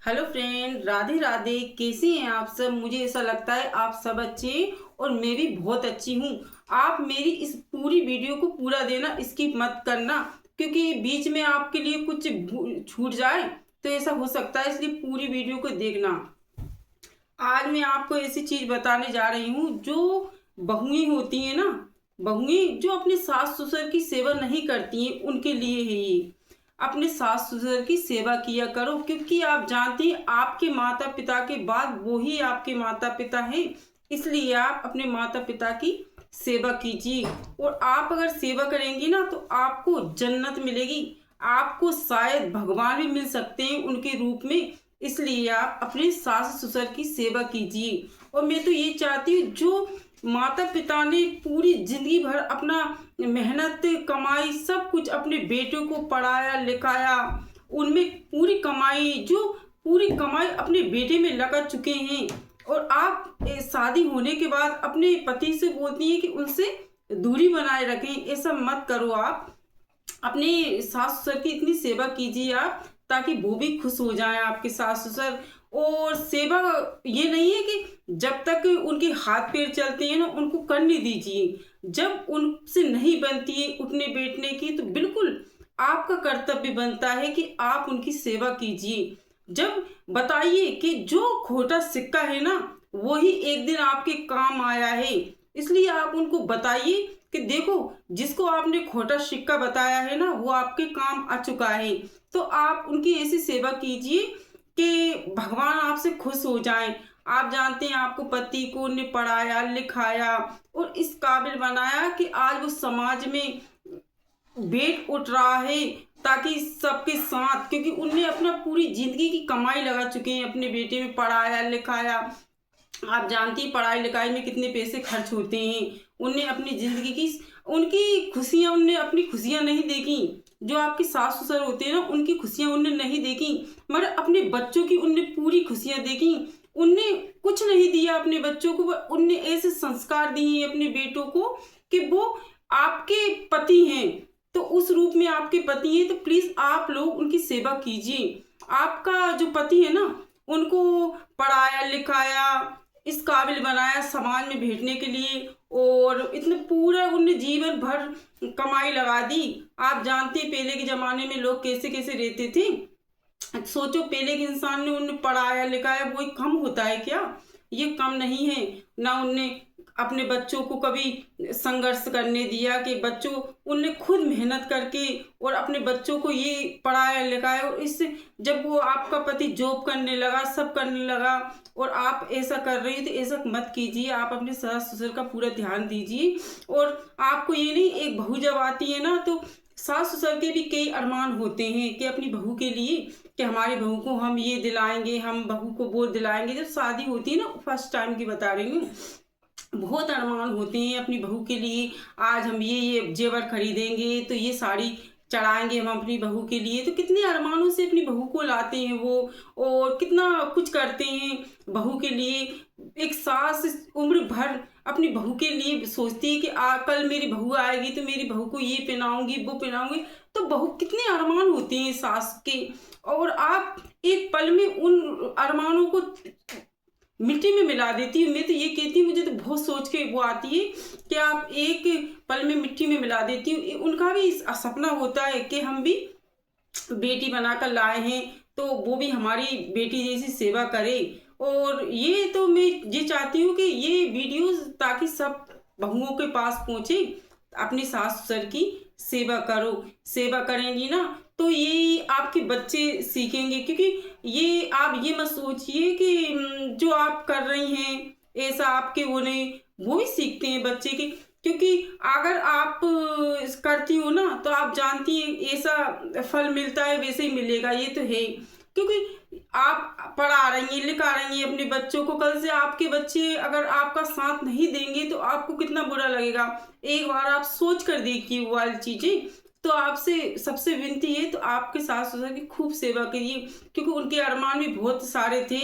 Hello friend, Radhe Radhe. कैसे हैं आप सब? मुझे ऐसा लगता है आप सब अच्छे हैं और मैं भी बहुत अच्छी हूँ। आप मेरी इस पूरी वीडियो को पूरा देना, स्किप मत करना, क्योंकि बीच में आपके लिए कुछ छूट जाए तो ऐसा हो सकता है, इसलिए पूरी वीडियो को देखना। आज मैं आपको ऐसी चीज बताने जा रही हूँ जो बहुएं होती हैं ना, बहुएं जो अपने सास ससुर की सेवा नहीं करती हैं, उनके लिए है ये। अपने सास ससुर की सेवा किया करो, क्योंकि आप जानते हैं आपके माता पिता के बाद वो ही आपके माता पिता हैं। इसलिए आप अपने माता पिता की सेवा कीजिए, और आप अगर सेवा करेंगी ना तो आपको जन्नत मिलेगी। आपको शायद भगवान भी मिल सकते हैं उनके रूप में। इसलिए आप अपने सास ससुर की सेवा कीजिए। और मैं तो ये चाहती हूँ, जो माता पिता ने पूरी जिंदगी भर अपना मेहनत कमाई सब कुछ अपने बेटों को पढ़ाया लिखाया, उनमें पूरी कमाई, जो पूरी कमाई अपने बेटे में लगा चुके हैं, और आप शादी होने के बाद अपने पति से बोलती हैं कि उनसे दूरी बनाए रखें। ऐसा मत करो। आप अपने सास ससुर की इतनी सेवा कीजिए आप, ताकि वो भी खुश हो जाएं आपके सास ससुर। और सेवा ये नहीं है कि जब तक उनके हाथ पैर चलते हैं ना उनको करने दीजिए। जब उनसे नहीं बनती है उठने बैठने की, तो बिल्कुल आपका कर्तव्य बनता है कि आप उनकी सेवा कीजिए। जब बताइए कि जो खोटा सिक्का है ना वही एक दिन आपके काम आया है। इसलिए आप उनको बताइए कि देखो, जिसको आपने खोटा सिक्का बताया है ना वो आपके काम आ चुका है। तो आप उनकी ऐसी सेवा कीजिए कि भगवान आपसे खुश हो जाएं। आप जानते हैं आपको पति को उन्हें पढ़ाया लिखाया और इस काबिल बनाया कि आज वो समाज में बेट उठ रहा है, ताकि सबके साथ, क्योंकि उनने अपना पूरी जिंदगी की कमाई लगा चुके हैं अपने बेटे में पढ़ाया लिखाया। आप जानती हैं पढ़ाई लिखाई में कितने पैसे खर्च होते हैं। उनने अपनी जिंदगी की उनकी खुशियां, उनने अपनी खुशियां नहीं देखी। जो आपके सास ससुर होते हैं ना उनकी खुशियां उनने नहीं देखी, मगर अपने बच्चों की उनने पूरी खुशियां देखी। उनने कुछ नहीं दिया अपने बच्चों को, उनने ऐसे संस्कार दिए हैं अपने बेटों को कि वो आपके पति हैं। तो उस रूप में आपके पति हैं, तो प्लीज आप लोग उनकी सेवा कीजिए। आपका जो पति है ना उनको पढ़ाया लिखाया, इस काबिल बनाया समाज में भेजने के लिए, और इतने पूरा उनने जीवन भर कमाई लगा दी। आप जानते हैं पहले के जमाने में लोग कैसे कैसे रहते थे। सोचो, पहले के इंसान ने उन्हें पढ़ाया लिखाया, वो कम होता है क्या? ये कम नहीं है। ना उनने अपने बच्चों को कभी संघर्ष करने दिया कि बच्चों, उनने खुद मेहनत करके और अपने बच्चों को ये पढ़ाया लिखाया। और इससे जब वो आपका पति जॉब करने लगा, सब करने लगा, और आप ऐसा कर रही है, तो ऐसा मत कीजिए। आप अपने सास ससुर का पूरा ध्यान दीजिए। और आपको ये नहीं, एक बहू जब आती है ना तो सास ससुर के भी कई अरमान होते हैं कि अपनी बहू के लिए, कि हमारी बहू को हम ये दिलाएंगे, हम बहू को वो दिलाएंगे। जब शादी होती है ना, फर्स्ट टाइम की बता रही हूँ, बहुत अरमान होते हैं अपनी बहू के लिए। आज हम ये जेवर खरीदेंगे, तो ये साड़ी चढ़ाएंगे हम अपनी बहू के लिए। तो कितने अरमानों से अपनी बहू को लाते हैं वो, और कितना कुछ करते हैं बहू के लिए। एक सास उम्र भर अपनी बहू के लिए सोचती है कि कल मेरी बहू आएगी तो मेरी बहू को ये पहनाऊंगी वो पहनाऊंगी। तो बहू, कितने अरमान होते हैं सास के, और आप एक पल में उन अरमानों को मिट्टी में मिला देती हूँ। मैं तो ये कहती हूँ, मुझे तो बहुत सोच के वो आती है कि आप एक पल में मिट्टी में मिला देती हूँ। उनका भी सपना होता है कि हम भी बेटी बनाकर लाए हैं, तो वो भी हमारी बेटी जैसी सेवा करे। और ये तो मैं ये चाहती हूँ कि ये वीडियोस ताकि सब बहुओं के पास पहुँचे। अपनी सास ससुर की सेवा करो। सेवा करेंगी ना तो ये आपके बच्चे सीखेंगे, क्योंकि ये आप ये मत सोचिए कि जो आप कर रही हैं ऐसा आपके वो नहीं, वो भी सीखते हैं बच्चे के। क्योंकि अगर आप करती हो ना तो आप जानती हैं ऐसा फल मिलता है, वैसे ही मिलेगा, ये तो है। क्योंकि आप पढ़ा रही हैं लिखा रही हैं अपने बच्चों को, कल से आपके बच्चे अगर आपका साथ नहीं देंगे तो आपको कितना बुरा लगेगा। एक बार आप सोच कर देखिए वो वाली चीजें। तो आपसे सबसे विनती है, तो आपके सास ससुर की खूब सेवा करिए, क्योंकि उनके अरमान भी बहुत सारे थे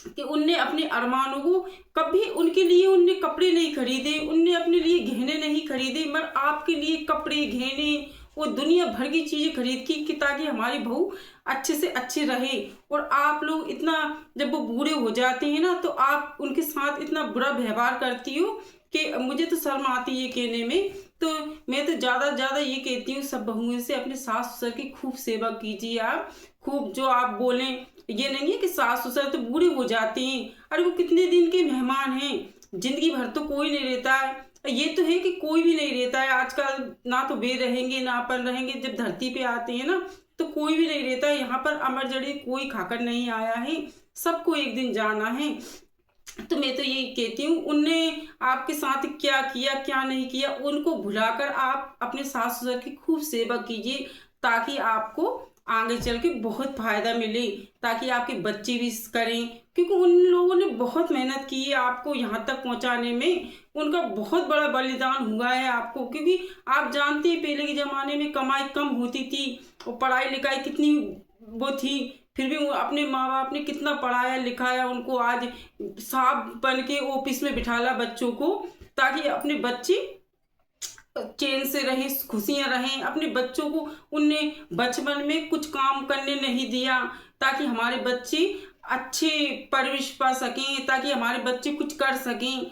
कि उनने अपने अरमानों को कभी, उनके लिए उनने कपड़े नहीं खरीदे, उनने अपने लिए गहने नहीं खरीदे, मगर आपके लिए कपड़े गहने और दुनिया भर की चीज़ें खरीद की कि ताकि हमारी बहू अच्छे से अच्छे रहे। और आप लोग इतना, जब वो बूढ़े हो जाते हैं ना, तो आप उनके साथ इतना बुरा व्यवहार करती हो कि मुझे तो शर्म आती है कहने में। तो मैं तो ज़्यादा ज़्यादा ये कहती हूँ सब बहुओं से, अपने सास ससुर की खूब सेवा कीजिए आप, खूब। जो आप बोलें, ये नहीं है कि सास ससुर तो बूढ़े हो जाते हैं, अरे वो कितने दिन के मेहमान हैं, जिंदगी भर तो कोई नहीं रहता है। ये तो है कि कोई भी नहीं रहता है आजकल, ना तो वे रहेंगे ना अपन रहेंगे। जब धरती पे आते हैं ना तो कोई भी नहीं रहता है। यहाँ पर अमर जड़ी कोई खाकर नहीं आया है, सबको एक दिन जाना है। तो मैं तो यही कहती हूँ, उनने आपके साथ क्या किया क्या नहीं किया उनको भुलाकर आप अपने सास ससुर की खूब सेवा कीजिए, ताकि आपको आगे चल के बहुत फायदा मिले, ताकि आपके बच्चे भी करें। क्योंकि उन लोगों ने बहुत मेहनत की है आपको यहाँ तक पहुँचाने में, उनका बहुत बड़ा बलिदान हुआ है आपको। क्योंकि आप जानते हैं पहले के ज़माने में कमाई कम होती थी और पढ़ाई लिखाई कितनी वो थी, फिर भी अपने माँ बाप ने कितना पढ़ाया लिखाया उनको, आज साहब बन के ऑफिस में बिठाला बच्चों को, ताकि अपने बच्चे चैन से रहें, खुशियां रहें। अपने बच्चों को उनने बचपन में कुछ काम करने नहीं दिया, ताकि हमारे बच्चे अच्छे परवरिश पा सकें, ताकि हमारे बच्चे कुछ कर सकें।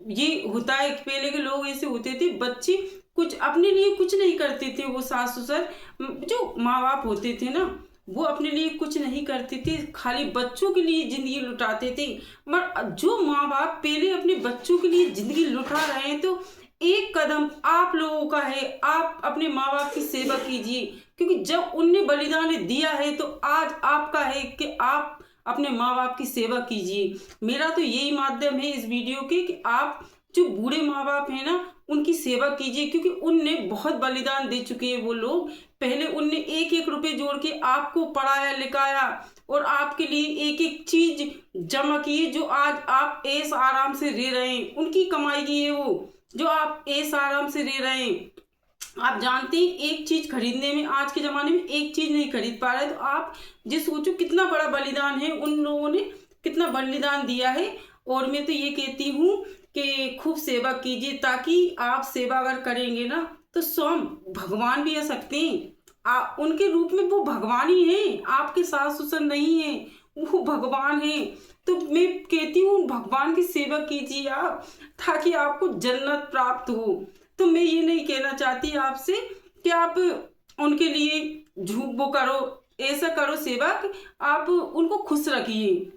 ये होता है, पहले के लोग ऐसे होते थे, बच्चे कुछ अपने लिए कुछ नहीं करते थे। वो सास ससुर जो माँ बाप होते थे ना, वो अपने लिए कुछ नहीं करते थे, खाली बच्चों के लिए जिंदगी लुटाते थे। मगर जो माँ बाप पहले अपने बच्चों के लिए जिंदगी लुटा रहे हैं, तो एक कदम आप लोगों का है, आप अपने माँ बाप की सेवा कीजिए। क्योंकि जब उनने बलिदान दिया है तो आज आपका है कि आप अपने माँ बाप की सेवा कीजिए। मेरा तो यही माध्यम है इस वीडियो के कि आप जो बूढ़े माँ बाप हैं ना, उनकी सेवा कीजिए। क्योंकि उनने बहुत बलिदान दे चुके हैं वो लोग। पहले उनने एक एक रुपए जोड़ के आपको पढ़ाया लिखाया और आपके लिए एक एक चीज जमा की है, जो आज आप ऐश आराम से रह रहे हैं। उनकी कमाई की है वो, जो आप ऐश आराम से रह रहे हैं। आप जानते हैं एक चीज खरीदने में, आज के जमाने में एक चीज नहीं खरीद पा रहे, तो आप जो सोचो कितना बड़ा बलिदान है, उन लोगों ने कितना बलिदान दिया है। और मैं तो ये कहती हूँ कि खूब सेवा कीजिए, ताकि आप सेवा अगर करेंगे ना तो स्वयं भगवान भी आ सकते हैं। उनके रूप में वो भगवान ही हैं, आपके सास ससुर नहीं है, वो भगवान है। तो मैं कहती हूँ भगवान की सेवा कीजिए आप, ताकि आपको जन्नत प्राप्त हो। तो मैं ये नहीं कहना चाहती आपसे कि आप उनके लिए झूठ वो करो, ऐसा करो सेवा कि आप उनको खुश रखिए।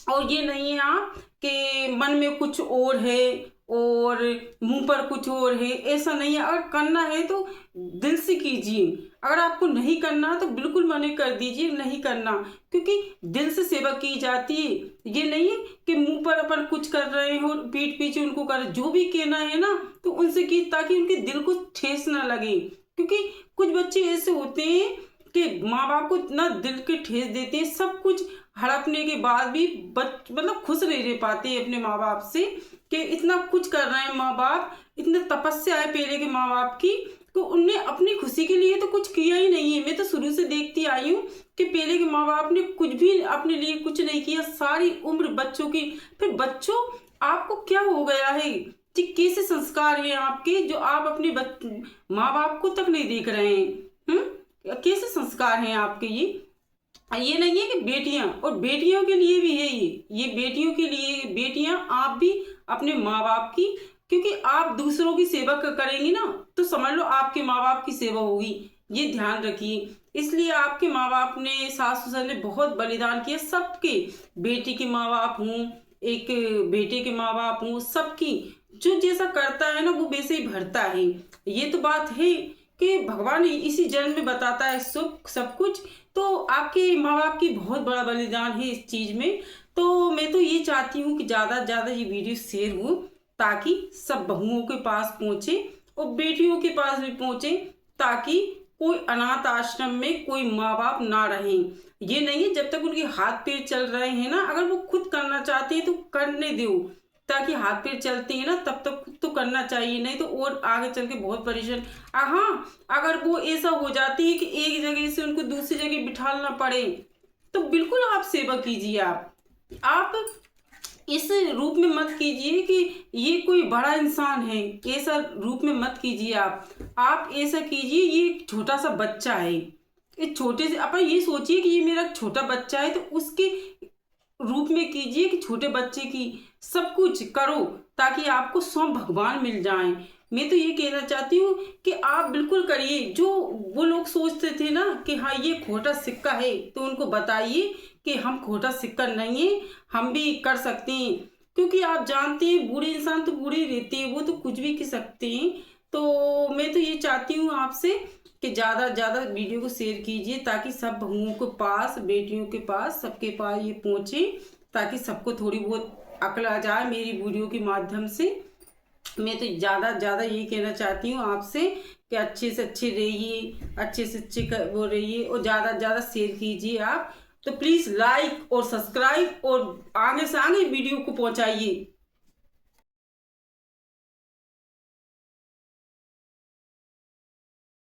और ये नहीं है आप कि मन में कुछ और है और मुंह पर कुछ और है, ऐसा नहीं है। अगर करना है तो दिल से कीजिए, अगर आपको नहीं करना तो बिल्कुल मना कर दीजिए, नहीं करना। क्योंकि दिल से सेवा की जाती है, ये नहीं है कि मुंह पर अपन कुछ कर रहे हो, पीठ पीछे उनको कर। जो भी कहना है ना तो उनसे की, ताकि उनके दिल को ठेस ना लगे। क्योंकि कुछ बच्चे ऐसे होते हैं कि माँ बाप को इतना दिल के ठेस देते हैं, सब कुछ हड़पने के बाद भी मतलब खुश नहीं रह पाते अपने माँ बाप से, कि इतना कुछ कर रहे हैं माँ बाप, इतने तपस्या है पहले के माँ बाप की, तो उनने अपनी खुशी के लिए तो कुछ किया ही नहीं है। मैं तो शुरू से देखती आई हूँ कि पहले के माँ बाप ने कुछ भी अपने लिए कुछ नहीं किया, सारी उम्र बच्चों की। फिर बच्चों, आपको क्या हो गया है कि कैसे संस्कार हैं आपके, जो आप अपने माँ बाप को तक नहीं देख रहे हैं? कैसे संस्कार हैं आपके? ये नहीं है कि बेटियां, और बेटियों के लिए भी है ये बेटियों के लिए, बेटियां आप भी अपने माँ बाप की, क्योंकि आप दूसरों की सेवा करेंगी ना तो समझ लो आपके माँ बाप की सेवा होगी, ये ध्यान रखिए। इसलिए आपके माँ बाप ने, सास ससुर ने बहुत बलिदान किया सबके, बेटी के माँ बाप हों, एक बेटे के माँ बाप हों, सबकी जो जैसा करता है ना वो वैसे ही भरता है। ये तो बात है कि भगवान इसी जन्म में बताता है सुख सब कुछ। तो आपके माँ बाप की बहुत बड़ा बलिदान है इस चीज में। तो मैं तो ये चाहती हूँ कि ज्यादा से ज्यादा ये वीडियो शेयर हो, ताकि सब बहुओं के पास पहुंचे और बेटियों के पास भी पहुंचे, ताकि कोई अनाथ आश्रम में कोई माँ बाप ना रहे। ये नहीं है जब तक उनके हाथ पैर चल रहे हैं ना, अगर वो खुद करना चाहते हैं तो करने दो, ताकि हाथ पैर चलते हैं ना तब तक खुद तो करना चाहिए, नहीं तो और आगे चल के बहुत परेशान। हाँ, अगर वो ऐसा हो जाती है कि एक जगह से उनको दूसरी जगह बिठाना पड़े, तो बिल्कुल आप सेवा कीजिए। आप इस रूप में मत कीजिए कि ये कोई बड़ा इंसान है, ऐसा रूप में मत कीजिए। आप ऐसा कीजिए, ये एक छोटा सा बच्चा है। इस छोटे से अपन ये सोचिए कि ये मेरा छोटा बच्चा है, तो उसके रूप में कीजिए कि छोटे बच्चे की सब कुछ करो ताकि आपको स्वयं भगवान मिल जाएं। मैं तो ये कहना चाहती हूँ कि आप बिल्कुल करिए। जो वो लोग सोचते थे ना कि हाँ ये खोटा सिक्का है, तो उनको बताइए कि हम खोटा सिक्का नहीं है, हम भी कर सकते हैं। क्योंकि आप जानते हैं बूढ़े इंसान तो बूढ़े रहते हैं, वो तो कुछ भी कर सकते हैं। तो मैं तो ये चाहती हूँ आपसे कि ज़्यादा से ज़्यादा वीडियो को शेयर कीजिए ताकि सब बहुओं के पास, बेटियों के पास, सबके पास ये पहुँचे, ताकि सबको थोड़ी बहुत अक्ल आ जाए मेरी वीडियो के माध्यम से। मैं तो ज़्यादा ज़्यादा यही कहना चाहती हूँ आपसे कि अच्छे से अच्छे रहिए, अच्छे से अच्छे वो रहिए और ज़्यादा से ज़्यादा शेयर कीजिए आप। तो प्लीज़ लाइक और सब्सक्राइब और आगे से आगे वीडियो को पहुँचाइए।